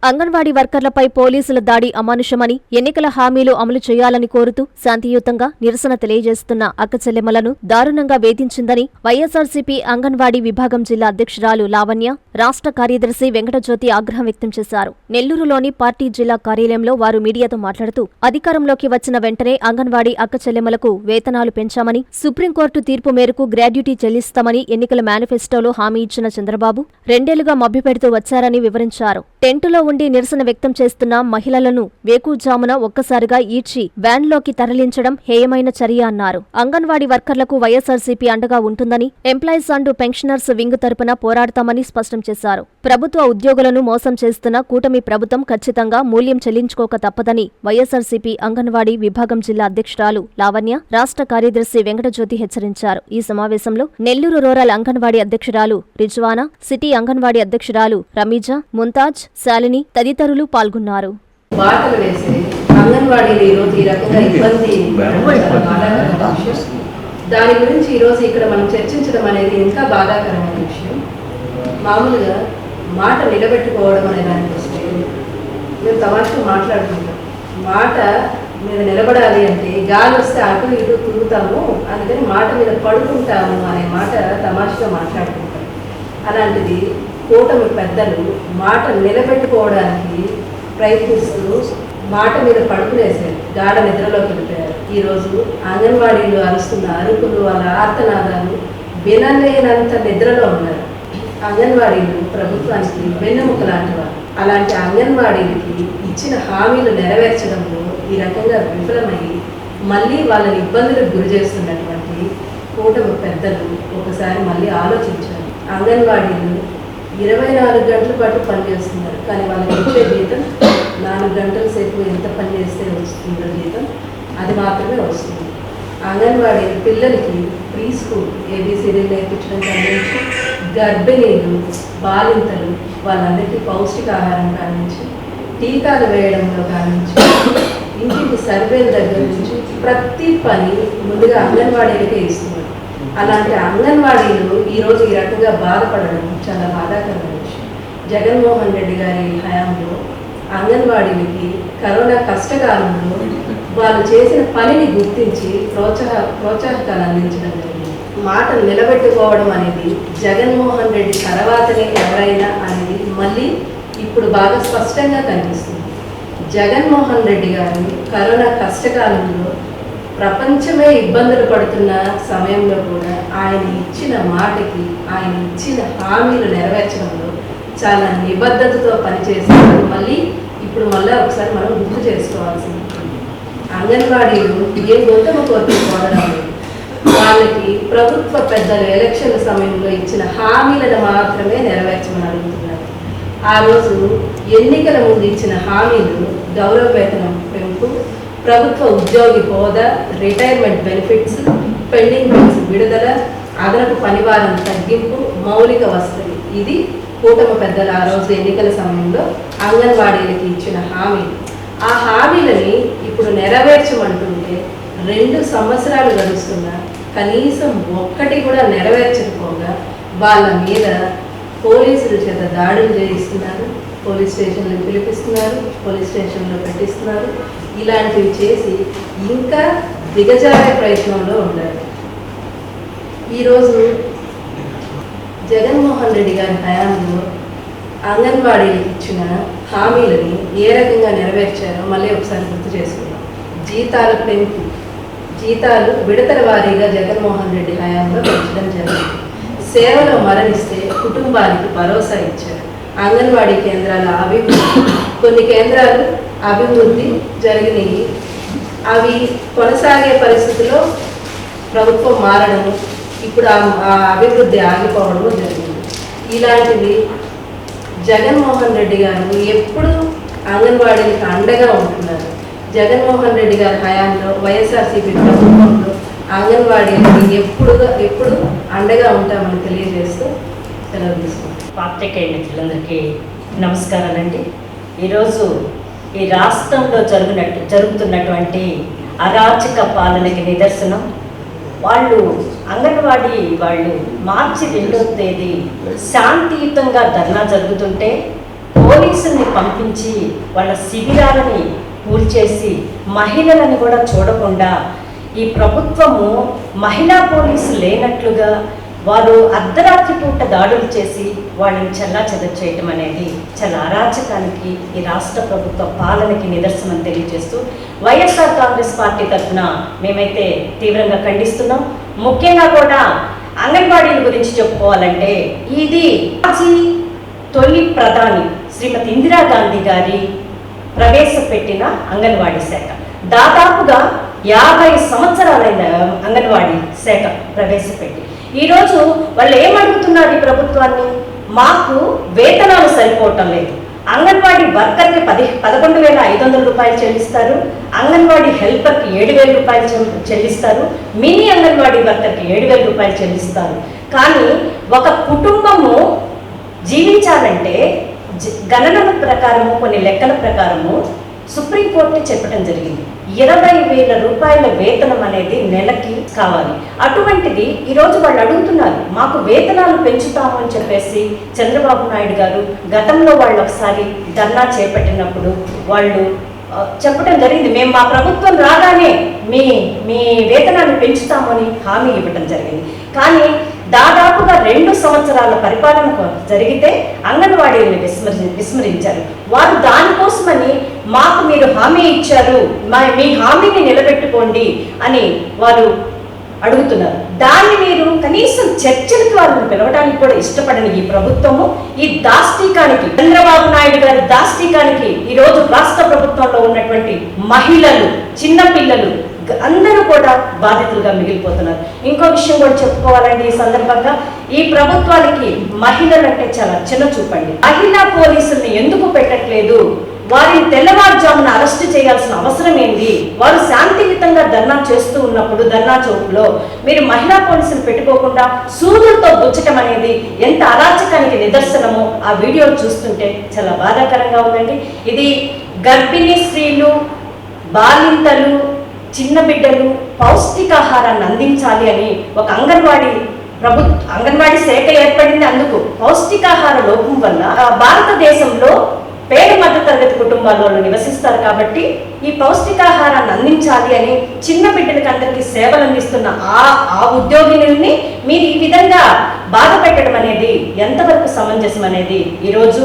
అంగన్వాడీ వర్కర్లపై పోలీసుల దాడి అమానుషమని, ఎన్నికల హామీలు అమలు చేయాలని కోరుతూ శాంతియుతంగా నిరసన తెలియజేస్తున్న అక్కచెల్లెమ్మలను దారుణంగా వేధించిందని వైఎస్సార్సీపీ అంగన్వాడీ విభాగం జిల్లా అధ్యక్షురాలు లావణ్య, రాష్ట్ర కార్యదర్శి వెంకటజ్యోతి ఆగ్రహం వ్యక్తం చేశారు. నెల్లూరులోని పార్టీ జిల్లా కార్యాలయంలో వారు మీడియాతో మాట్లాడుతూ అధికారంలోకి వచ్చిన వెంటనే అంగన్వాడీ అక్కచెల్లెమ్మలకు వేతనాలు పెంచామని, సుప్రీంకోర్టు తీర్పు మేరకు గ్రాడ్యుటీ చెల్లిస్తామని ఎన్నికల మేనిఫెస్టోలో హామీ ఇచ్చిన చంద్రబాబు 2 ఏళ్లుగా మభ్యపెడుతూ వచ్చారని వివరించారు. టెంటులో ఉండి నిరసన వ్యక్తం చేస్తున్న మహిళలను వేకుజామున ఒక్కసారిగా ఈడ్చి వ్యాన్లోకి తరలించడం హేయమైన చర్య అన్నారు. అంగన్వాడీ వర్కర్లకు వైఎస్సార్సీపీ అండగా ఉంటుందని, ఎంప్లాయీస్ అండ్ పెన్షనర్స్ వింగ్ తరపున పోరాడతామని స్పష్టం చేశారు. ప్రభుత్వ ఉద్యోగులను మోసం చేస్తున్న కూటమి ప్రభుత్వం ఖచ్చితంగా మూల్యం చెల్లించుకోక తప్పదని వైఎస్సార్సీపీ అంగన్వాడీ విభాగం జిల్లా అధ్యక్షురాలు లావణ్య, రాష్ట్ర కార్యదర్శి వెంకటజ్యోతి హెచ్చరించారు. ఈ సమావేశంలో నెల్లూరు రూరల్ అంగన్వాడీ అధ్యక్షురాలు రిజ్వానా, సిటీ అంగన్వాడీ అధ్యక్షురాలు రమీజా, ముంతాజ్, శాలిని తదితరులు పాల్గొన్నారు. బాటలు వేసి అంగన్వాడీలు ఈరోజు ఈ రకంగా ఇబ్బంది దాని గురించి ఈరోజు ఇక్కడ మనం చర్చించడం అనేది ఇంకా బాధాకరమైన విషయం. మామూలుగా మాట నిలబెట్టుకోవడం అనే దానికి వస్తే మేము తమాషగా మాట్లాడుకుంటాం. మాట మీద నిలబడాలి అంటే గాలి వస్తే అటు ఇటు తిరుగుతాము, అందుకని మాట మీద పడుకుంటాము అనే మాట తమాషగా మాట్లాడుకుంటాం. అలాంటిది కూటమి పెద్దలు మాట నిలబెట్టుకోవడానికి ప్రయత్నిస్తూ మాట మీద పడుకునేసారు, గాఢ నిద్రలోకి వెళ్ళిపోయారు. ఈరోజు అంగన్వాడీలు అరుస్తున్న అరుపులు, వాళ్ళ ఆర్తనాదాలు వినలేనంత నిద్రలో ఉన్నారు. అంగన్వాడీలు ప్రభుత్వానికి వెన్నెముక లాంటి వారు. అలాంటి అంగన్వాడీలకి ఇచ్చిన హామీలు నెరవేర్చడంలో ఈ రకంగా విఫలమయ్యి మళ్ళీ వాళ్ళని ఇబ్బందులకు గురి చేస్తున్నటువంటి కూటమి పెద్దలు ఒకసారి మళ్ళీ ఆలోచించారు. అంగన్వాడీలు 24 గంటల పాటు పనిచేస్తున్నారు, కానీ వాళ్ళకి వచ్చే జీతం 4 గంటల సేపు ఎంత పని చేస్తే వస్తుందో జీతం అది మాత్రమే వస్తుంది. అంగన్వాడీ పిల్లలకి ప్రీ స్కూల్ ఏబీసీడీలు నేర్పించడం కానించి, గర్భిణీలు, బాలింతలు వాళ్ళందరికీ పౌష్టికాహారం కానించి, టీకాలు వేయడంలో కానించి, ఇంటికి సర్వేల దగ్గర నుంచి ప్రతి పని ముందుగా అంగన్వాడీలకే ఇస్తున్నారు. అలాంటి అంగన్వాడీలు ఈరోజు ఈ రకంగా బాధపడడం చాలా బాధాకరమైన విషయం. జగన్మోహన్ రెడ్డి గారి హయాంలో అంగన్వాడీలకి కరోనా కష్టకాలంలో వాళ్ళు చేసిన పనిని గుర్తించి ప్రోత్సాహకాలు అందించడం జరిగింది. మాటలు నిలబెట్టుకోవడం అనేది జగన్మోహన్ రెడ్డి తర్వాతనే ఎవరైనా అనేది మళ్ళీ ఇప్పుడు బాగా స్పష్టంగా కనిపిస్తుంది. జగన్మోహన్ రెడ్డి గారు కరోనా కష్టకాలంలో ప్రపంచమే ఇబ్బందులు పడుతున్న సమయంలో కూడా ఆయన ఇచ్చిన మాటకి, ఆయన ఇచ్చిన హామీలు నెరవేర్చడంలో చాలా నిబద్ధతతో పనిచేస్తారు. మళ్ళీ ఒకసారి మనం గుర్తు చేసుకోవాల్సింది. అంగన్వాడీలు ఏ గొంతమ కోరిక పోవడం లేదు. వాళ్ళకి ప్రభుత్వ పెద్దలు ఎలక్షన్ల సమయంలో ఇచ్చిన హామీలను మాత్రమే నెరవేర్చమని అడుగుతున్నారు. ఆ రోజు ఎన్నికల ముందు ఇచ్చిన హామీలు గౌరవ వేతనం పెంపు, ప్రభుత్వ ఉద్యోగి హోదా, రిటైర్మెంట్ బెనిఫిట్స్, పెండింగ్ బిల్స్ విడుదల, అదనపు పనివారం తగ్గింపు, మౌలిక వసతులు, ఇది కూటమి పెద్దలు ఆ రోజు ఎన్నికల సమయంలో అంగన్వాడీలకి ఇచ్చిన హామీలు. ఆ హామీలని ఇప్పుడు నెరవేర్చమంటుంటే 2 సంవత్సరాలు గడుస్తున్నా కనీసం ఒక్కటి కూడా నెరవేర్చకపోగా వాళ్ళ మీద పోలీసుల చేత దాడులు చేయిస్తున్నారు, పోలీస్ స్టేషన్లు పిలిపిస్తున్నారు, పోలీస్ స్టేషన్లో పెట్టిస్తున్నారు. ఇలాంటివి చేసి ఇంకా దిగజారే ప్రయత్నంలో ఉండాలి. ఈరోజు జగన్మోహన్ రెడ్డి గారి హయాంలో అంగన్వాడీలకు ఇచ్చిన హామీలని ఏ రకంగా నెరవేర్చారో మళ్ళీ ఒకసారి గుర్తు చేసుకున్నాం. జీతాల పెంపు, జీతాలు విడతల వారీగా జగన్మోహన్ రెడ్డి హయాంలో పెంచడం జరిగింది. సేవలో మరణిస్తే కుటుంబానికి భరోసా ఇచ్చారు. అంగన్వాడీ కేంద్రాల అభివృద్ధి, కొన్ని కేంద్రాలు అభివృద్ధి జరిగినాయి, అవి కొనసాగే పరిస్థితిలో ప్రభుత్వం మారడము, ఇప్పుడు ఆ అభివృద్ధి ఆగిపోవడము జరిగింది. ఇలాంటివి జగన్మోహన్ రెడ్డి గారు ఎప్పుడు అంగన్వాడీలకు అండగా ఉంటున్నారు. జగన్మోహన్ రెడ్డి గారి హయాంలో వైఎస్ఆర్సీపీ ప్రభుత్వంలో అంగన్వాడీలకి ఎప్పుడు అండగా ఉంటామని తెలియజేస్తూ సెలవు తీసుకుంటాం. పాత్రికేయ మిత్రులందరికీ నమస్కారాలండి. ఈరోజు ఈ రాష్ట్రంలో జరుగుతున్నటువంటి అరాచక పాలనకి నిదర్శనం. అంగన్వాడీ వాళ్ళు మార్చి 2వ తేదీ శాంతియుతంగా ధర్నా జరుగుతుంటే పోలీసుల్ని పంపించి వాళ్ళ శిబిరాలని కూల్చేసి మహిళలను కూడా చూడకుండా ఈ ప్రభుత్వము మహిళా పోలీసు లేనట్లుగా వారు అర్ధరాత్రి పూట దాడులు చేసి వాళ్ళని చెల్లాచెదరు చేయటం అనేది చాలా అరాచకానికి ఈ రాష్ట్ర ప్రభుత్వ పాలనకి నిదర్శనం తెలియజేస్తూ వైఎస్ఆర్ కాంగ్రెస్ పార్టీ తరఫున మేమైతే తీవ్రంగా ఖండిస్తున్నాం. ముఖ్యంగా కూడా అంగన్వాడీల గురించి చెప్పుకోవాలంటే ఇది మాజీ తొలి ప్రధాని శ్రీమతి ఇందిరాగాంధీ గారి ప్రవేశపెట్టిన అంగన్వాడీ శాఖ. దాదాపుగా 50 సంవత్సరాలైన అంగన్వాడీ శాఖ ప్రవేశపెట్టి ఈరోజు వాళ్ళు ఏమడుగుతున్నారు ఈ ప్రభుత్వాన్ని? మాకు వేతనాలు సరిపోవటం లేదు. అంగన్వాడీ వర్కర్కి 11,500 రూపాయలు చెల్లిస్తారు, అంగన్వాడీ హెల్పర్కి 7,000 రూపాయలు చెల్లిస్తారు, మినీ అంగన్వాడీ వర్కర్కి 7,000 రూపాయలు చెల్లిస్తారు. కానీ ఒక కుటుంబము జీవించాలంటే గణన ప్రకారము, కొన్ని లెక్కల ప్రకారము సుప్రీంకోర్టు చెప్పడం జరిగింది 20,000 రూపాయల వేతనం అనేది నెలకి కావాలి. అటువంటిది ఈరోజు వాళ్ళు అడుగుతున్నారు, మాకు వేతనాలు పెంచుతాము అని చెప్పేసి చంద్రబాబు నాయుడు గారు గతంలో వాళ్ళు ఒకసారి ధర్నా చేపట్టినప్పుడు వాళ్ళు చెప్పడం జరిగింది, మేము మా ప్రభుత్వం రాగానే మీ వేతనాన్ని పెంచుతామని హామీ ఇవ్వడం జరిగింది. కానీ దాదాపుగా 2 సంవత్సరాల పరిపాలన జరిగితే అంగన్వాడీని విస్మరించారు. వారు దానికోసమని మాకు మీరు హామీ ఇచ్చారు, మీ హామీని నిలబెట్టుకోండి అని వారు అడుగుతున్నారు. దాన్ని మీరు కనీసం చర్చలకు వాళ్ళని పిలవడానికి కూడా ఇష్టపడని ఈ ప్రభుత్వము ఈ దాష్టీకానికి, చంద్రబాబు నాయుడు గారి దాష్టీకానికి ఈరోజు రాష్ట్ర ప్రభుత్వంలో ఉన్నటువంటి మహిళలు, చిన్నపిల్లలు అందరూ కూడా బాధితులుగా మిగిలిపోతున్నారు. ఇంకో విషయం కూడా చెప్పుకోవాలండి ఈ సందర్భంగా, ఈ ప్రభుత్వానికి మహిళలంటే చాలా చిన్న చూపండి. మహిళా పోలీసుల్ని ఎందుకు పెట్టట్లేదు? వారిని తెల్లవారుజామున అరెస్టు చేయాల్సిన అవసరం ఏంది? వారు శాంతియుతంగా ధర్నా చేస్తూ ఉన్నప్పుడు ధర్నా చౌక్లో మీరు మహిళా పోలీసులు పెట్టుకోకుండా సూదులతో గుచ్చటం అనేది ఎంత అరాచకానికి నిదర్శనమో ఆ వీడియో చూస్తుంటే చాలా బాధాకరంగా ఉందండి. ఇది గర్భిణీ స్త్రీలు, బాలింతలు, చిన్న బిడ్డలు పౌష్టికాహారాన్ని అందించాలి అని ఒక అంగన్వాడీ శాఖ ఏర్పడింది. అందుకు పౌష్టికాహార లోపం వల్ల భారతదేశంలో పేద మధ్యతరగతి కుటుంబాల్లో నివసిస్తారు కాబట్టి ఈ పౌష్టికాహారాన్ని అందించాలి అని చిన్న బిడ్డలకి అందరికీ సేవలు అందిస్తున్న ఆ ఉద్యోగిని మీరు ఈ విధంగా బాధ పెట్టడం అనేది ఎంతవరకు సమంజసం అనేది ఈరోజు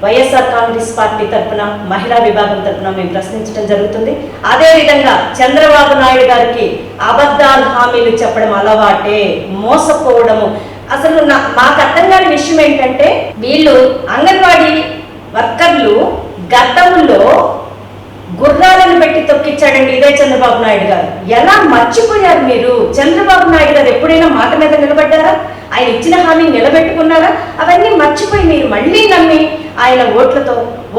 వైఎస్ఆర్ కాంగ్రెస్ పార్టీ తరఫున, మహిళా విభాగం తరఫున మేము ప్రశ్నించడం జరుగుతుంది. అదేవిధంగా చంద్రబాబు నాయుడు గారికి అబద్ధాలు హామీలు చెప్పడం అలవాటే, మోసపోవడము. అసలు మాకు అర్థం కాని విషయం ఏంటంటే, వీళ్ళు అంగన్వాడీ వర్కర్లు గతంలో గుర్రాలను పెట్టి తొక్కిచ్చాడండి ఇదే చంద్రబాబు నాయుడు గారు. ఎలా మర్చిపోయారు మీరు? చంద్రబాబు నాయుడు గారు ఎప్పుడైనా మాట మీద నిలబడ్డారా? ఆయన ఇచ్చిన హామీ నిలబెట్టుకున్నారా? అవన్నీ మర్చిపోయి మీరు మళ్ళీ నమ్మి ఆయన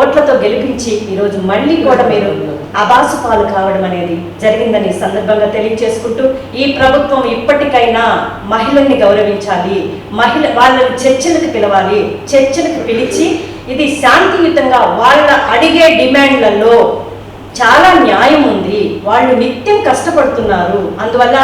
ఓట్లతో గెలిపించి ఈరోజు మళ్ళీ కూడా మీరు అబాసు పాలు కావడం అనేది జరిగిందని సందర్భంగా తెలియజేసుకుంటూ, ఈ ప్రభుత్వం ఇప్పటికైనా మహిళల్ని గౌరవించాలి, వాళ్ళని చర్చలకు పిలవాలి, చర్చలకు పిలిచి ఇది శాంతియుతంగా వాళ్ళ అడిగే డిమాండ్లలో చాలా న్యాయం ఉంది, వాళ్ళు నిత్యం కష్టపడుతున్నారు, అందువల్ల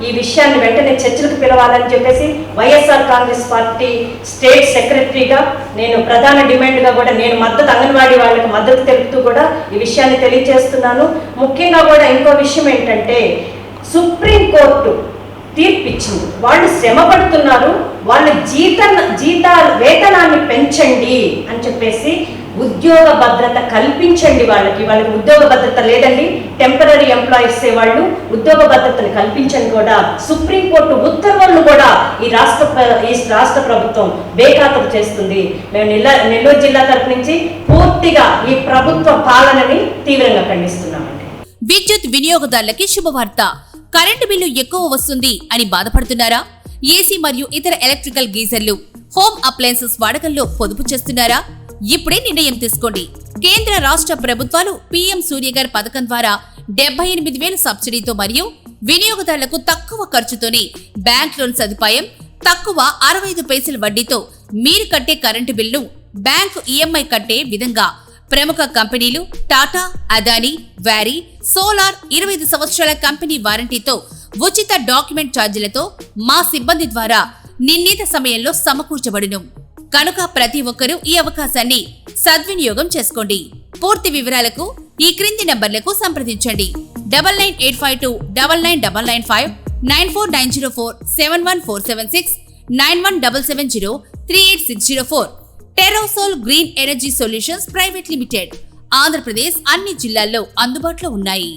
ఈ విషయాన్ని వెంటనే చర్చలకు పిలవాలని చెప్పేసి వైఎస్ఆర్ కాంగ్రెస్ పార్టీ స్టేట్ సెక్రటరీగా నేను ప్రధాన డిమాండ్గా కూడా నేను అంగన్వాడీ వాళ్ళకి మద్దతు తెలుపుతూ కూడా ఈ విషయాన్ని తెలియజేస్తున్నాను. ముఖ్యంగా కూడా ఇంకో విషయం ఏంటంటే, సుప్రీంకోర్టు తీర్పిచ్చింది, వాళ్ళు శ్రమ పడుతున్నారు, వాళ్ళ వేతనాన్ని పెంచండి అని చెప్పేసి ఉద్యోగ భద్రత కల్పించండి. వాళ్ళకి ఉద్యోగ భద్రత లేదండి, టెంపరరీ ఎంప్లాయీస్ వాళ్ళు ఉద్యోగ భద్రతను కల్పించండి కూడా సుప్రీంకోర్టు ఉత్తర్వులను కూడా ఈ రాష్ట్ర ప్రభుత్వం బేఖాతరు చేస్తుంది. మేము నెల్లూరు జిల్లా తరపు నుంచి పూర్తిగా ఈ ప్రభుత్వ పాలనని తీవ్రంగా ఖండిస్తున్నామండి. విద్యుత్ వినియోగదారులకి శుభవార్త. కరెంటు బిల్లు ఎక్కువ వస్తుంది అని బాధపడుతున్నారా? ఏసీ మరియు ఇతర ఎలక్ట్రికల్ గీజర్లు, హోమ్ అప్లయన్సెస్ వాడకంలో పొదుపు చేస్తున్నారా? ఇప్పుడే నిర్ణయం తీసుకోండి. కేంద్ర రాష్ట్ర ప్రభుత్వాలు పీఎం సూర్యఘర్ పథకం ద్వారా 78,000 సబ్సిడీతో మరియు వినియోగదారులకు తక్కువ ఖర్చుతోనే బ్యాంక్ లోన్ సదుపాయం, తక్కువ 65 పైసల వడ్డీతో మీరు కట్టే కరెంటు బిల్లు బ్యాంకు ఈఎంఐ కట్టే విధంగా ప్రముఖ కంపెనీలు టాటా, అదానీ, వారీ, సోలార్ 25 సంవత్సరాల కంపెనీ వారంటీతో ఉచిత డాక్యుమెంట్ ఛార్జీలతో మా సిబ్బంది ద్వారా నిర్ణీత సమయంలో సమకూర్చబడును. కనుక ప్రతి ఒక్కరూ ఈ అవకాశాన్ని సద్వినియోగం చేసుకోండి. పూర్తి వివరాలకు ఈ క్రింది నంబర్లకు సంప్రదించండి. 9985299995, 9490471476, 9177038604. Terosol Green Energy Solutions Private Limited. Andhra Pradesh అన్ని జిల్లాల్లో అందుబాటులో ఉన్నాయి.